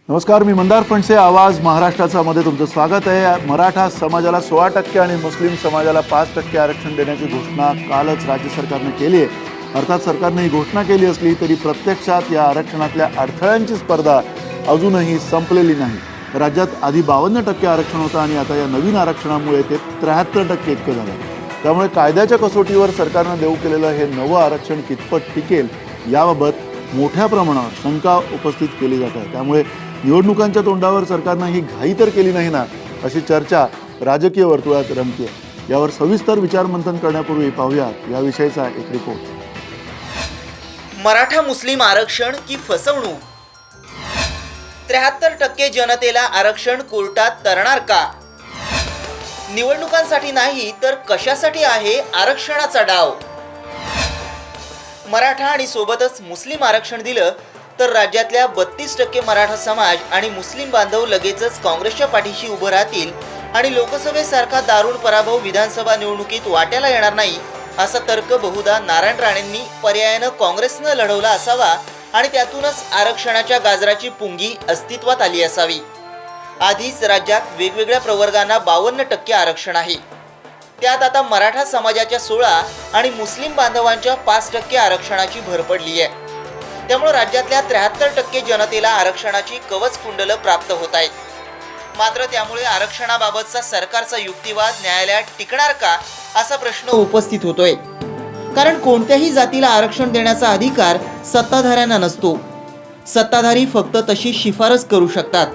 नमस्कार, मी मंदार फणसे. आवाज महाराष्ट्राचा मध्ये तुमचं स्वागत आहे. मराठा समाजाला 16% आणि मुस्लिम समाजाला 5% आरक्षण देण्याची घोषणा कालच राज्य सरकारने केली आहे. अर्थात सरकारने ही घोषणा केली असली तरी प्रत्यक्षात या आरक्षणातल्या अडथळ्यांची स्पर्धा अजूनही संपलेली नाही. राज्यात आधी 52% आरक्षण होतं आणि आता या नवीन आरक्षणामुळे ते 73% इतकं झालं. त्यामुळे कायद्याच्या कसोटीवर सरकारनं देऊ केलेलं हे नवं आरक्षण कितपत टिकेल याबाबत मोठ्या प्रमाणावर शंका उपस्थित केली जात आहे. त्यामुळे निवडणुकांच्या तोंडावर सरकारनं ही घाई तर केली नाही ना, अशी चर्चा राजकीय वर्तुळात रमते. यावर सविस्तर विचारमंथन करण्यापूर्वी पाहूयात याविषयीचा एक रिपोर्ट. मराठा मुस्लिम आरक्षण की फसवणूक? 73% जनतेला आरक्षण कोर्टात तरणार का? निवडणुकांसाठी नाही तर कशासाठी आहे आरक्षणाचा डाव? मराठा आणि सोबतच मुस्लिम आरक्षण दिलं तर राज्यातल्या 32% मराठा समाज आणि मुस्लिम बांधव लगेचच काँग्रेसच्या पाठीशी उभं राहतील आणि लोकसभेसारखा दारुण पराभव विधानसभा निवडणुकीत वाट्याला येणार नाही, असा तर्क बहुधा नारायण राणेंनी पर्यायानं काँग्रेसनं लढवला असावा आणि त्यातूनच आरक्षणाच्या गाजराची पुंगी अस्तित्वात आली असावी. आधीच राज्यात वेगवेगळ्या प्रवर्गांना 52% आरक्षण आहे. त्यात आता मराठा समाजाच्या 16 आणि मुस्लिम बांधवांच्या 5% आरक्षणाची भर पडली आहे. त्यामुळे राज्यातल्या 73% जनतेला आरक्षणाची कवच कुंडलं प्राप्त होत आहेत. मात्र त्यामुळे आरक्षणाबाबतचा सरकारचा युक्तिवाद न्यायालयात टिकणार का, असा प्रश्न उपस्थित होतोय. कारण कोणत्याही जातीला आरक्षण देण्याचा अधिकार सत्ताधाऱ्यांना नसतो. सत्ताधारी फक्त तशी शिफारस करू शकतात,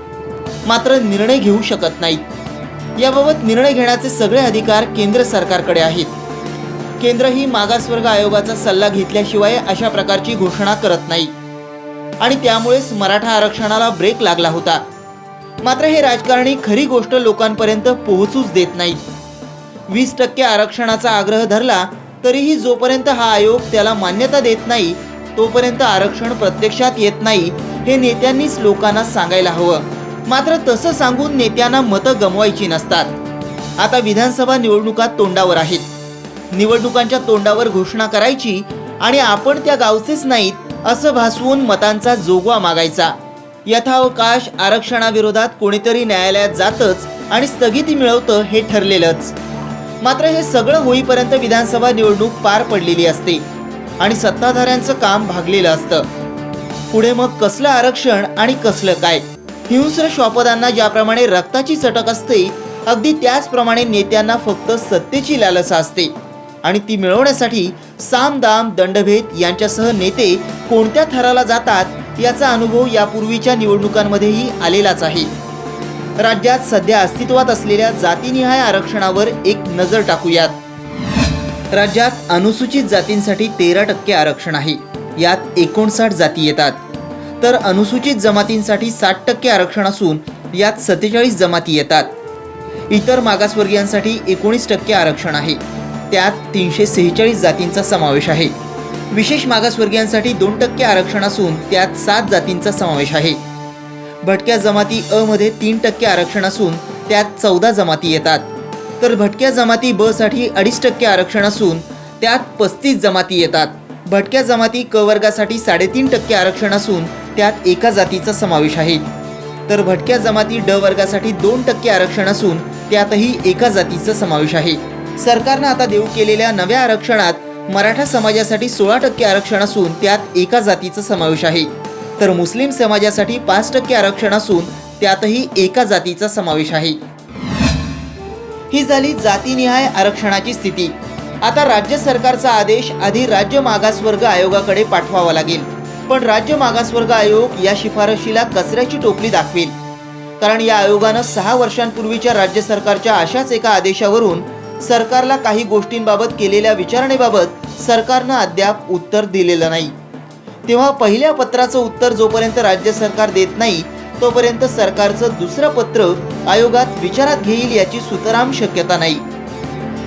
मात्र निर्णय घेऊ शकत नाहीत. याबाबत निर्णय घेण्याचे सगळे अधिकार केंद्र सरकारकडे आहेत. केंद्रही मागासवर्ग आयोगाचा सल्ला घेतल्याशिवाय अशा प्रकारची घोषणा करत नाही आणि त्यामुळेच मराठा आरक्षणाला ब्रेक लागला होता. मात्र हे राजकारणी खरी गोष्ट लोकांपर्यंत पोहोचूच देत नाहीत. 20% आरक्षणाचा आग्रह धरला तरीही जोपर्यंत हा आयोग त्याला मान्यता देत नाही तोपर्यंत आरक्षण प्रत्यक्षात येत नाही, हे नेत्यांनीच लोकांना सांगायला हवं. मात्र तसं सांगून नेत्यांना मतं गमवायची नसतात. आता विधानसभा निवडणुका तोंडावर आहेत. निवडणुकांच्या तोंडावर घोषणा करायची आणि आपण त्या गावचेच नाहीत असं भासवून मतांचा जोगवा मागायचा. यथावकाश आरक्षणाविरोधात कोणीतरी न्यायालयात जातच आणि स्थगिती मिळवतं हे ठरलेलंच. मात्र हे सगळं होईपर्यंत विधानसभा निवडणूक पार पडलेली असते आणि सत्ताधाऱ्यांचं काम भागलेलं असतं. पुढे मग कसलं आरक्षण आणि कसलं काय? हिंस्र श्वापदांना ज्याप्रमाणे रक्ताची चटक असते, अगदी त्याचप्रमाणे नेत्यांना फक्त सत्तेची लालसा असते आणि ती मिळवण्यासाठी सामदाम दंडभेद यांच्यासह नेते कोणत्या थराला जातात याचा अनुभव यापूर्वीच्या निवडणुकांमध्येही आलेलाच आहे. राज्यात सध्या अस्तित्वात असलेल्या जातीनिहाय आरक्षणावर एक नजर टाकूयात. राज्यात अनुसूचित जातींसाठी 13% आरक्षण आहे. यात 59 जाती येतात. तर अनुसूचित जमातींसाठी 60% आरक्षण असून यात 47 जमाती येतात. इतर मागासवर्गीयांसाठी 19% आरक्षण आहे. त्यात 346 जातींचा समावेश आहे. विशेष मागासवर्गीयांसाठी 2% आरक्षण असून त्यात 7 जातींचा समावेश आहे. भटक्या जमाती अ मध्ये 3% आरक्षण असून त्यात 14 जमाती येतात. तर भटक्या जमाती ब साठी 2.5% आरक्षण असून त्यात 35 जमाती येतात. भटक्या जमाती क वर्गासाठी 3.5% आरक्षण असून त्यात एका जातीचा समावेश आहे. तर भटक्या जमाती ड वर्गासाठी 2% आरक्षण असून त्यातही एका जातीचा समावेश आहे. सरकारनं आता देऊ केलेल्या नव्या आरक्षणात मराठा समाजासाठी 16% आरक्षण असून त्यात एका जातीचा समावेश आहे. तर मुस्लिम समाजासाठी 5% आरक्षण असून त्यातही एका जातीचा समावेश आहे. ही झाली जातीनिहाय आरक्षणाची स्थिती. आता राज्य सरकारचा आदेश आधी राज्य मागासवर्ग आयोगाकडे पाठवावा लागेल. पण राज्य मागासवर्ग आयोग या शिफारशीला कचऱ्याची टोपली दाखवेल. कारण या आयोगानं 6 वर्षांपूर्वीच्या राज्य सरकारच्या अशाच एका आदेशावरून सरकारला काही गोष्टींबाबत केलेल्या विचारणेबाबत सरकारनं अद्याप उत्तर दिलेलं नाही. तेव्हा पहिल्या पत्राचं उत्तर जोपर्यंत राज्य सरकार देत नाही तोपर्यंत सरकारचं दुसरं पत्र आयोगात विचारात घेईल याची सुतराम शक्यता नाही.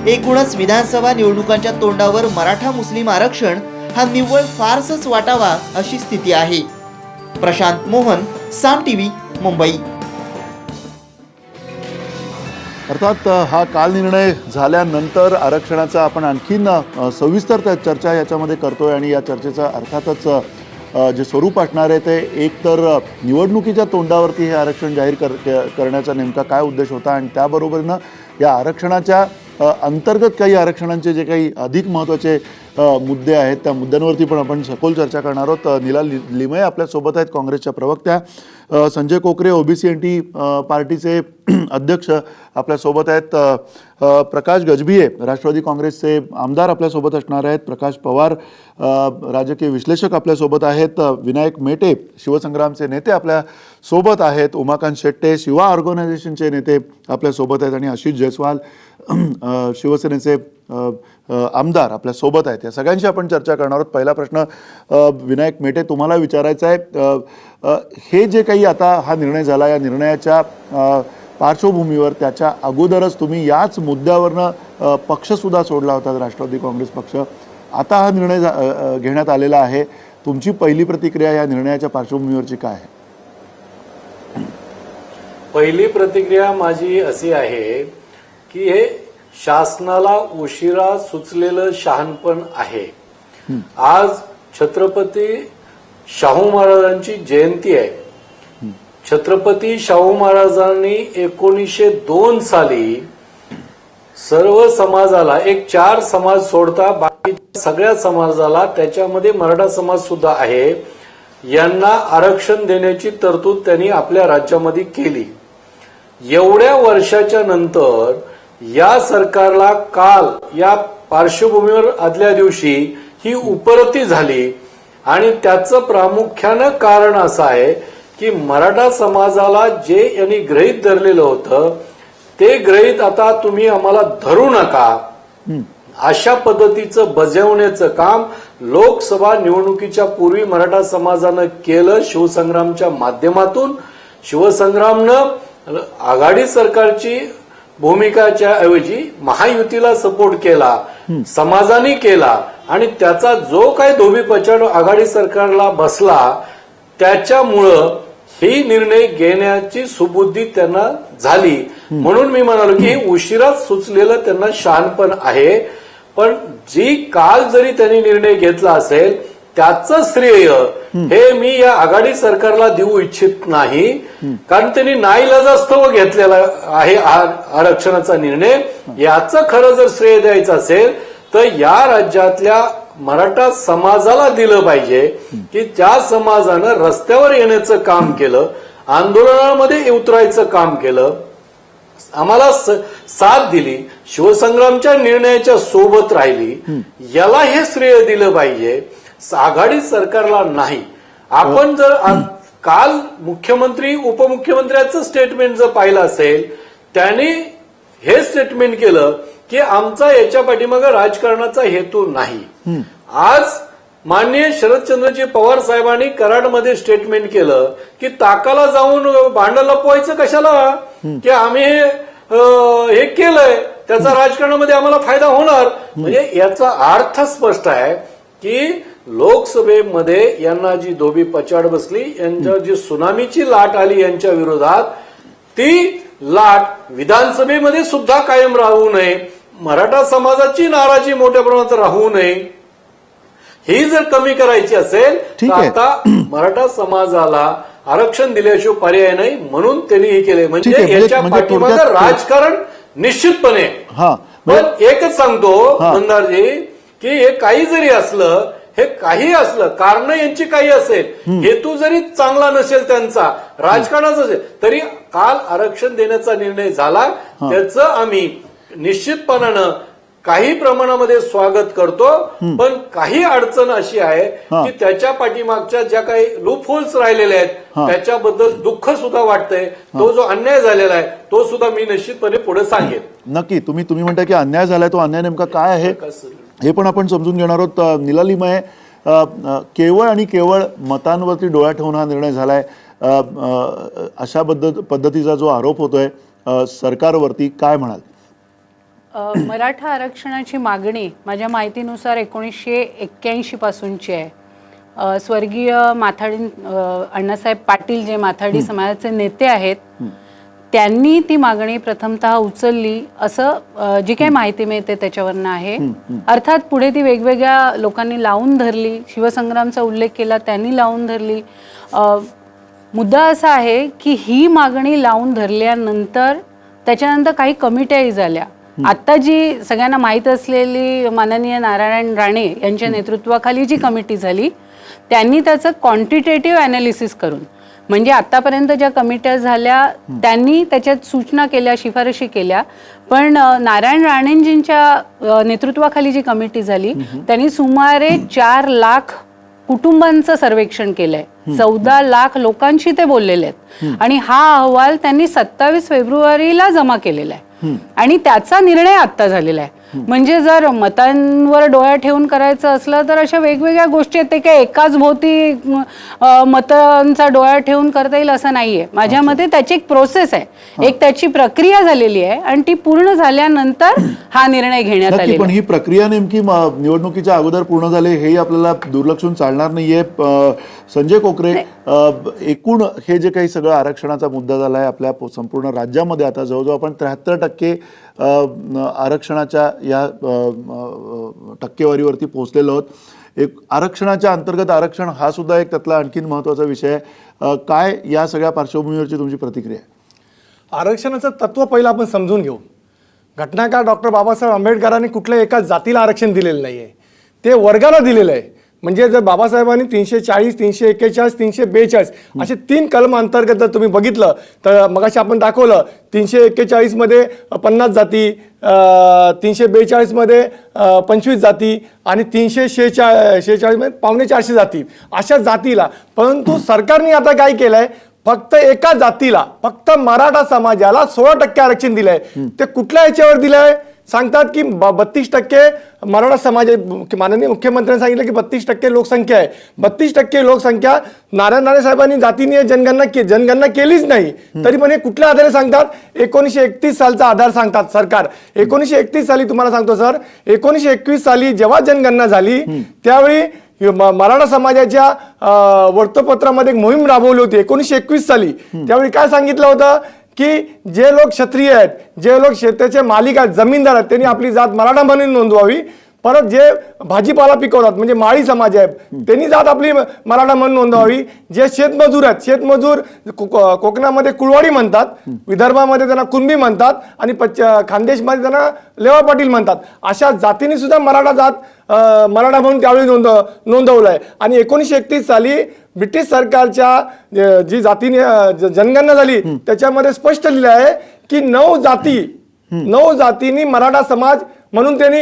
एकूणच विधानसभा निवडणुकांच्या तोंडावर मराठा मुस्लिम आरक्षण हा निव्वळ फारसच वाटावा अशी स्थिती आहे. प्रशांत मोहन, साम टीव्ही, मुंबई. अर्थात हा काल निर्णय झाल्यानंतर आरक्षणाचा आपण आणखीन सविस्तर चर्चा याच्यामध्ये करतोय आणि या चर्चेचा अर्थातच जे स्वरूप असणार आहे ते एक तर निवडणुकीच्या तोंडावरती हे आरक्षण जाहीर करण्याचा नेमका काय उद्देश होता आणि त्याबरोबरीनं या आरक्षणाच्या अंतर्गत काही आरक्षणांचे जे काही अधिक महत्त्वाचे मुद्दे आहेत त्या मुद्द्यांवरती पण आपण सखोल चर्चा करणार आहोत. नीला लिमये आपल्यासोबत आहेत, काँग्रेसच्या प्रवक्त्या. संजय कोकरे ओबीसी एन टी पार्टीचे अध्यक्ष आपल्यासोबत आहेत. प्रकाश गजभिये राष्ट्रवादी काँग्रेसचे आमदार आपल्यासोबत असणार आहेत. प्रकाश पवार राजकीय विश्लेषक आपल्यासोबत आहेत. विनायक मेटे शिवसंग्रामचे नेते आपल्यासोबत आहेत. उमाकांत शेट्टे शिवा ऑर्गनायझेशनचे नेते आपल्यासोबत आहेत आणि आशिष जयस्वाल शिवसेनेचे आमदार आपल्यासोबत आहेत. या सगळ्यांशी आपण चर्चा करणार आहोत. पहिला प्रश्न विनायक मेटे तुम्हाला विचारायचा आहे. हे जे काही आता हा निर्णय झाला, या निर्णयाच्या पार्श्वभूमीवर त्याच्या अगोदरच तुम्ही याच मुद्द्यावरनं पक्षसुद्धा सोडला होता, राष्ट्रवादी काँग्रेस पक्ष. आता हा निर्णय घेण्यात आलेला आहे. तुमची पहिली प्रतिक्रिया या निर्णयाच्या पार्श्वभूमीवरची काय आहे? पहिली प्रतिक्रिया माझी अशी आहे की हे शासनाला उशिरा सुचलेलं शहाणपण आहे. आज छत्रपती शाहू महाराजांची जयंती आहे. छत्रपती शाहू महाराजांनी 1902 साली सर्व समाजाला, एक 4 समाज सोडता बाकी सगळ्या समाजाला, त्याच्यामध्ये मराठा समाज सुद्धा आहे, यांना आरक्षण देण्याची तरतूद त्यांनी आपल्या राज्यामध्ये केली. एवढ्या वर्षाच्या नंतर या सरकारला काल या पार्श्वभूमीवर आदल्या दिवशी ही उपरती झाली आणि त्याचं प्रामुख्यानं कारण असं आहे की मराठा समाजाला जे यांनी गृहीत धरलेलं होतं ते गृहीत आता तुम्ही आम्हाला धरू नका, अशा पद्धतीचं बजावण्याचं काम लोकसभा निवडणुकीच्या पूर्वी मराठा समाजानं केलं. शिवसंग्रामच्या माध्यमातून शिवसंग्रामनं आघाडी सरकारची भूमिकाच्या ऐवजी महायुतीला सपोर्ट केला, समाजाने केला आणि त्याचा जो काही धोबीपछाड आघाडी सरकारला बसला त्याच्यामुळं ही निर्णय घेण्याची सुबुद्धी त्यांना झाली. म्हणून मी म्हणालो की उशिराच सुचलेलं त्यांना शहाणपण आहे. पण जी काल जरी त्यांनी निर्णय घेतला असेल त्याचं श्रेय हे मी या आघाडी सरकारला देऊ इच्छित नाही, कारण त्यांनी नाईलाजास्तव घेतलेला आहे आरक्षणाचा निर्णय. याचं खरं जर श्रेय द्यायचं असेल तर या राज्यातल्या मराठा समाजाला दिलं पाहिजे की ज्या समाजानं रस्त्यावर येण्याचं काम केलं, आंदोलनामध्ये उतरायचं काम केलं, आम्हाला साथ दिली, शिवसंग्रामच्या निर्णयाच्या सोबत राहिली, याला हे श्रेय दिलं पाहिजे, आघाडी सरकारला नाही. आपण जर काल मुख्यमंत्री उपमुख्यमंत्र्याचं स्टेटमेंट जर पाहिलं असेल, त्यांनी हे स्टेटमेंट केलं की आमचा याच्या पाठीमागे राजकारणाचा हेतू नाही. आज माननीय शरदचंद्रजी पवार साहेबांनी कराडमध्ये स्टेटमेंट केलं की ताकाला जाऊन भांडं लपवायचं कशाला, की आम्ही हे केलंय त्याचा राजकारणामध्ये आम्हाला फायदा होणार. म्हणजे याचा अर्थ स्पष्ट आहे की लोकसभेमध्ये यांना जी धोबी पछाड बसली, यांच्या जी सुनामीची लाट आली यांच्या विरोधात, ती लाट विधानसभेमध्ये सुद्धा कायम राहू नये, मराठा समाजाची नाराजी मोठ्या प्रमाणात राहू नये, ही जर कमी करायची असेल तर आता मराठा समाजाला आरक्षण दिल्याशिवाय पर्याय नाही, म्हणून त्यांनी हे केले. म्हणजे याच्या पाठीमागे राजकारण निश्चितपणे. पण एकच सांगतो मंदारजी की हे काही जरी असलं, हे काही असलं, कारण यांची काही असेल, हेतू जरी चांगला नसेल त्यांचा, राजकारणाचा असेल, तरी काल आरक्षण देण्याचा निर्णय झाला, त्याचं आम्ही निश्चितपणानं काही प्रमाणामध्ये स्वागत करतो. पण काही अडचण अशी आहे की त्याच्या पाठीमागच्या ज्या काही लूप होल्स राहिलेले आहेत त्याच्याबद्दल दुःख सुद्धा वाटतंय. तो जो अन्याय झालेला आहे तो सुद्धा मी निश्चितपणे पुढे सांगेन. नक्की. तुम्ही म्हणता की अन्याय झालाय, तो अन्याय नेमका काय आहे हे पण आपण समजून घेणार आहोत. नीला लिमये, केवळ आणि केवळ मतांवरती डोळा ठेवून हा निर्णय झालाय अशा पद्धतीचा जो आरोप होतोय सरकारवरती, काय म्हणाल? मराठा आरक्षणाची मागणी माझ्या माहितीनुसार 1981 पासूनची आहे. स्वर्गीय माथाडी अण्णासाहेब पाटील जे माथाडी समाजाचे नेते आहेत त्यांनी ती मागणी प्रथमतः उचलली असं जी काही माहिती मिळते त्याच्यावरनं आहे. अर्थात पुढे ती वेगवेगळ्या लोकांनी लावून धरली, शिवसंग्रामचा उल्लेख केला त्यांनी लावून धरली. मुद्दा असा आहे की ही मागणी लावून धरल्यानंतर त्याच्यानंतर काही कमिट्याही झाल्या. आत्ता जी सगळ्यांना माहीत असलेली माननीय नारायण राणे यांच्या नेतृत्वाखाली जी कमिटी झाली त्यांनी त्याचं क्वांटिटेटिव्ह ॲनालिसिस करून, म्हणजे आत्तापर्यंत ज्या कमिट्या झाल्या त्यांनी त्याच्यात सूचना केल्या, शिफारशी केल्या, पण नारायण राणेंजींच्या नेतृत्वाखाली जी कमिटी झाली त्यांनी सुमारे 4 लाख कुटुंबांचं सर्वेक्षण केलंय, 14 लाख लोकांशी ते बोललेले आहेत आणि हा अहवाल त्यांनी 27 फेब्रुवारीला जमा केलेला आहे आणि त्याचा निर्णय आत्ता झालेला आहे. म्हणजे जर मतांवर डोळा ठेवून करायचं असलं तर अशा वेगवेगळ्या गोष्टी आहेत, ते काय एकाच भोवती मतांचा डोळा ठेवून करता येईल असं नाहीये. माझ्या मते त्याची एक प्रोसेस आहे, एक त्याची प्रक्रिया झालेली आहे आणि ती पूर्ण झाल्यानंतर हा निर्णय घेण्यात आलेला. पण ही प्रक्रिया नेमकी निवडणुकीच्या अगोदर पूर्ण झाले हेही आपल्याला दुर्लक्षून चालणार नाहीये. संजय कोकरे, एकूण हे जे काही सगळं आरक्षणाचा मुद्दा झाला आहे आपल्या संपूर्ण राज्यामध्ये, आता जवळजवळ आपण 73% आरक्षणाच्या या टक्केवारीवरती पोहोचलेलो आहोत. एक आरक्षणाच्या अंतर्गत आरक्षण हा सुद्धा एक त्यातला आणखीन महत्त्वाचा विषय आहे. काय या सगळ्या पार्श्वभूमीवरची तुमची प्रतिक्रिया आहे? आरक्षणाचं तत्व पहिलं आपण समजून घेऊ. घटनाकार डॉक्टर बाबासाहेब आंबेडकरांनी कुठल्या एका जातीला आरक्षण दिलेलं नाही आहे, ते वर्गाला दिलेलं आहे. म्हणजे जर बाबासाहेबांनी 340, 341, 342 असे 3 कलम अंतर्गत जर तुम्ही बघितलं तर मगाशी आपण दाखवलं 341 मध्ये 50 जाती, 342 मध्ये 25 जाती आणि 346 मध्ये 450 जाती, अशा जातीला. परंतु सरकारने आता काय केलंय, फक्त एका जातीला, फक्त मराठा समाजाला 16% आरक्षण दिलंय. ते कुठल्या याच्यावर दिलंय सांगतात की 32% मराठा समाज, माननीय मुख्यमंत्र्यांनी सांगितलं की 32% लोकसंख्या आहे. 32% लोकसंख्या नारायण राणे साहेबांनी जातीने जनगणना केलीच नाही, तरी पण हे कुठल्या आधारे सांगतात? 1931 सालचा आधार सांगतात सरकार. 1931 साली तुम्हाला सांगतो सर, 1921 साली जेव्हा जनगणना झाली त्यावेळी मराठा समाजाच्या वृत्तपत्रामध्ये एक मोहीम राबवली होती 1921 साली. त्यावेळी काय सांगितलं होतं की जे लोक क्षत्रिय आहेत, जे लोक शेताचे मालिक आहेत, जमीनदार आहेत, त्यांनी आपली जात मराठा म्हणून नोंदवावी. परत जे भाजीपाला पिकवतात म्हणजे माळी समाज आहे त्यांनी जात आपली मराठा म्हणून नोंदवावी. जे शेतमजूर आहेत, शेतमजूर कोकणामध्ये कुळवाडी म्हणतात, विदर्भामध्ये त्यांना कुणबी म्हणतात आणि खानदेशमध्ये त्यांना लेवा पाटील म्हणतात. अशा जातींनी सुद्धा मराठा मराठा म्हणून त्यावेळी नोंदवलंय. आणि 1931 साली ब्रिटिश सरकारच्या जी जातीने जनगणना झाली त्याच्यामध्ये स्पष्ट लिहिलं आहे की 9 जातींनी मराठा समाज म्हणून त्यांनी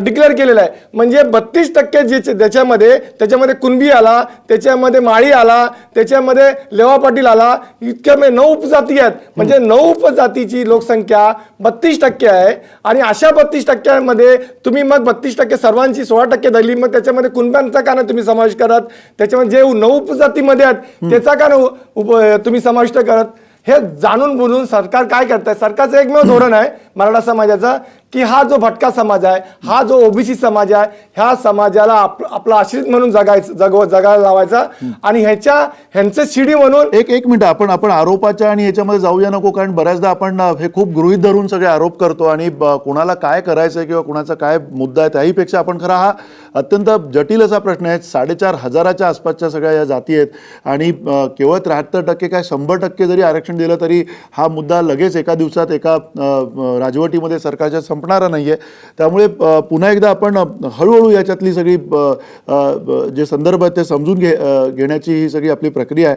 डिक्लेअर केलेलं आहे. म्हणजे 32% त्याच्यामध्ये कुणबी आला, त्याच्यामध्ये माळी आला, त्याच्यामध्ये लेवा पाटील आला, इतक्या 9 उपजाती आहेत. म्हणजे 9 उपजातीची लोकसंख्या 32% आहे. आणि अशा 32% तुम्ही मग 32% सर्वांची 16% धरली, मग त्याच्यामध्ये कुणब्यांचा का नाही तुम्ही समावेश करत? त्याच्यामध्ये जे 9 उपजातीमध्ये आहेत त्याचा का नाही तुम्ही समाविष्ट करत? हे जाणून बुजून सरकार काय करतंय? सरकारचं एकमेव धोरण आहे मराठा समाजाचा की हा जो भटका समाज आहे, हा जो ओबीसी समाज आहे, ह्या समाजाला आपला आश्रित म्हणून जगायला लावायचा आणि ह्यांचं शिडी म्हणून. एक मिनिट, आपण आरोपाच्या आणि याच्यामध्ये जाऊया नको, कारण बऱ्याचदा आपण हे खूप गृहीत धरून सगळे आरोप करतो आणि कोणाला काय करायचंय किंवा कोणाचा काय मुद्दा आहे त्याहीपेक्षा आपण खरा हा अत्यंत जटिल असा प्रश्न आहे. 4,500च्या आसपासच्या सगळ्या या जाती आहेत आणि केवळ 73% काय 100% जरी आरक्षण दिलं तरी हा मुद्दा लगेच एका दिवसात एका राजवटीमध्ये सरकारच्या संपणारा नाहीये. त्यामुळे पुन्हा एकदा आपण हळूहळू याच्यातली सगळी जे संदर्भ आहेत ते समजून घेण्याची ही सगळी आपली प्रक्रिया आहे.